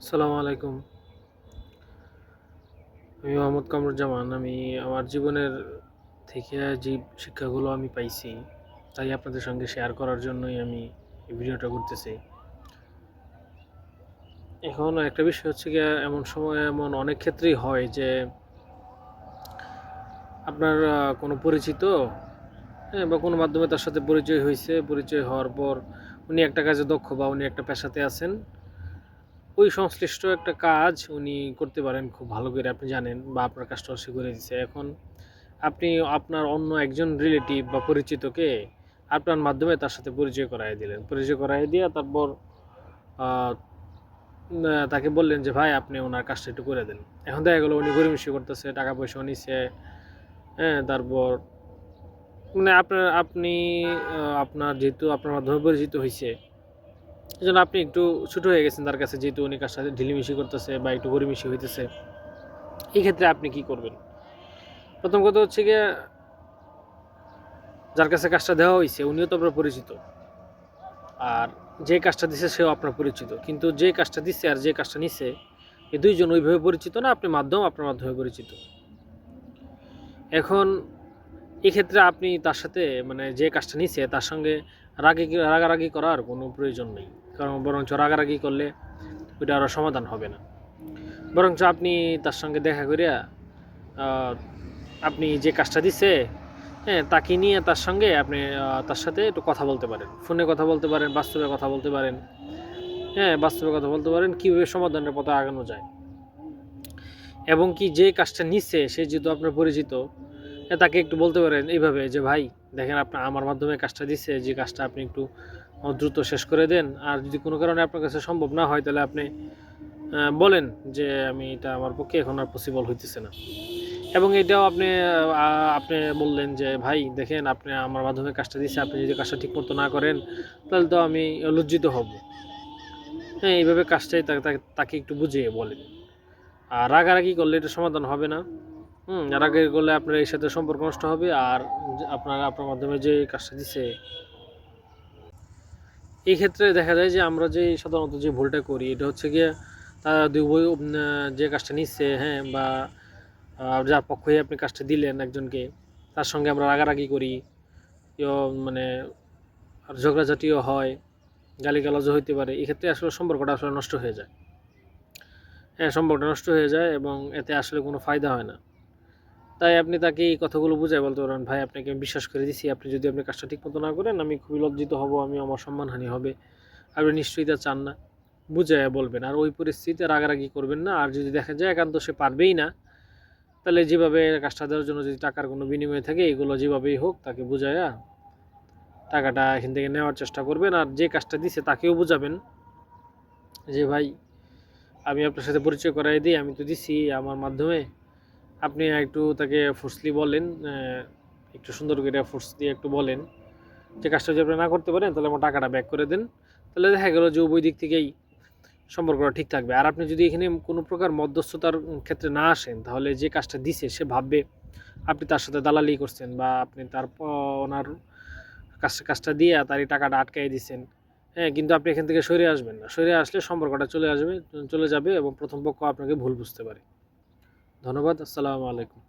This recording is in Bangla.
আসসালামু আলাইকুম। আমি মোহাম্মদ কামরুজ্জামান। আমি আমার জীবনের থেকে যে শিক্ষাগুলো আমি পাইছি, তাই আপনাদের সঙ্গে শেয়ার করার জন্যই আমি এই ভিডিওটা করতেছি। এখন একটা বিষয় হচ্ছে গিয়ে, এমন সময় এমন অনেক ক্ষেত্রেই হয় যে আপনার কোনো পরিচিত, হ্যাঁ, বা কোনো মাধ্যমে তার সাথে পরিচয় হয়েছে। পরিচয় হওয়ার পর উনি একটা কাজে দক্ষ বা উনি একটা পেশাতে আছেন। ওই সংশ্লিষ্ট একটা কাজ উনি করতে পারেন খুব ভালো করে, আপনি জানেন, বা আপনার কাজটা সে করে দিচ্ছে। এখন আপনি আপনার অন্য একজন রিলেটিভ বা পরিচিতকে আপনার মাধ্যমে তার সাথে পরিচয় করায় দিলেন। পরিচয় করায় দিয়ে তারপর আহ, তাকে বললেন যে ভাই আপনি ওনার কাজটা একটু করে দেন। এখন দেখা গেলো উনি গরিমসি করতেছে, টাকা পয়সা নিচ্ছে, হ্যাঁ, তারপর মানে আপনি আপনার যেহেতু আপনার মাধ্যমে পরিচিত হয়েছে, এই জন্য আপনি একটু ছোটো হয়ে গেছেন তার কাছে, যেহেতু উনি কাজটা ঢিলিমিশি করতেছে বা একটু গরিমিশি হইতেছে। এই ক্ষেত্রে আপনি কি করবেন? প্রথম কথা হচ্ছে গিয়ে, যার কাছে কাজটা দেওয়া হয়েছে উনিও তো আপনার পরিচিত, আর যে কাজটা দিছে সেও আপনার পরিচিত। কিন্তু যে কাজটা দিচ্ছে আর যে কাজটা নিচ্ছে, এই দুইজন ওইভাবে পরিচিত না, আপনি মাধ্যম, আপনার মাধ্যমে পরিচিত। এখন এক্ষেত্রে আপনি তার সাথে, মানে যে কাজটা নিচ্ছে তার সঙ্গে রাগারাগি করার কোনো প্রয়োজন নেই। কারণ বরঞ্চ রাগারাগি করলে ওইটা আরও সমাধান হবে না। বরঞ্চ আপনি তার সঙ্গে দেখা করিয়া আপনি যে কাজটা দিচ্ছে, হ্যাঁ, তাকে নিয়ে তার সঙ্গে আপনি তার সাথে একটু কথা বলতে পারেন, ফোনে কথা বলতে পারেন, বাস্তবে কথা বলতে পারেন। হ্যাঁ, বাস্তবে কথা বলতে পারেন কীভাবে সমাধানের পথে আগানো যায়। এবং কি যে কাজটা নিচ্ছে সে যেহেতু আপনার পরিচিত, তাকে একটু বলতে পারেন এইভাবে যে ভাই দেখেন, আপনার আমার মাধ্যমে কাজটা দিচ্ছে, যে কাজটা আপনি একটু দ্রুত শেষ করে দেন। আর যদি কোনো কারণে আপনার কাছে সম্ভব না হয়, তাহলে আপনি বলেন যে আমি এটা আমার পক্ষে এখন আর পসিবল হইতেছে না। এবং এটাও আপনি আপনি বললেন যে ভাই দেখেন, আপনি আমার মাধ্যমে কাজটা দিচ্ছে, আপনি যদি কাজটা ঠিক মতো না করেন তাহলে তো আমি লজ্জিত হব। হ্যাঁ, এইভাবে কাজটাই তাকে একটু বুঝিয়ে বলেন। আর রাগারাগি করলে এটা সমাধান হবে না। রাগারাগি করলে আপনার এর সাথে সম্পর্ক নষ্ট হবে। আর আপনার মাধ্যমে যে কাজটা দিচ্ছে, এই ক্ষেত্রে দেখা যায় যে আমরা যে সাধারণত যে ভুলটা করি, এটা হচ্ছে গিয়ে তারা যে কাজটা নিচ্ছে, হ্যাঁ, বা যার পক্ষ হয়ে আপনি কাজটা দিলেন একজনকে, তার সঙ্গে আমরা রাগারাগি করি, মানে আর ঝগড়াঝাটিও হয়, গালিগালাজও হইতে পারে। এক্ষেত্রে আসলে সম্পর্কটা আসলে নষ্ট হয়ে যায়। হ্যাঁ, সম্পর্কটা নষ্ট হয়ে যায় এবং এতে আসলে কোনো ফায়দা হয় না। তাই আপনি তাকে এই কথাগুলো বুঝায় বলতে পারেন, ভাই আপনাকে আমি বিশ্বাস করে দিছি, আপনি যদি আপনি কাজটা ঠিক মতো না করেন আমি খুবই লজ্জিত হব, আমার সম্মানহানি হবে। আপনি নিশ্চয়ই তা চান না। বুঝাইয়া বলবেন, আর ওই পরিস্থিতিতে রাগারাগি করবেন না। আর যদি দেখা যায় একান্ত সে পারবেই না, তাহলে যেভাবে কাজটা দেওয়ার জন্য যদি টাকার কোনো বিনিময় থাকে, এগুলো যেভাবেই হোক তাকে বুঝাইয়া টাকাটা এখান থেকে নেওয়ার চেষ্টা করবেন। আর যে কাজটা দিছে তাকেও বুঝাবেন যে ভাই আমি আপনার সাথে পরিচয় করাই দিই, আমি তো দিছি আমার মাধ্যমে। আপনি একটু তাকে ফোর্সলি বলেন, একটু সুন্দর করে ফোর্স দিয়ে একটু বলেন যে কাজটা যদি আপনি না করতে পারেন তাহলে আমার টাকাটা ব্যাক করে দেন। তাহলে দেখা গেলো যে উভয় দিক থেকেই সম্পর্কটা ঠিক থাকবে। আর আপনি যদি এখানে কোনো প্রকার মধ্যস্থতার ক্ষেত্রে না আসেন, তাহলে যে কাজটা দিছে সে ভাববে আপনি তার সাথে দালালি করছেন, বা আপনি তার ওনার কাজটা দিয়ে তার এই টাকাটা আটকাই দিচ্ছেন। হ্যাঁ, কিন্তু আপনি এখান থেকে সরে আসবেন না। সরে আসলে সম্পর্কটা চলে যাবে এবং প্রথম পক্ষ আপনাকে ভুল বুঝতে পারে। ধন্যবাদ। আসসালামু আলাইকুম।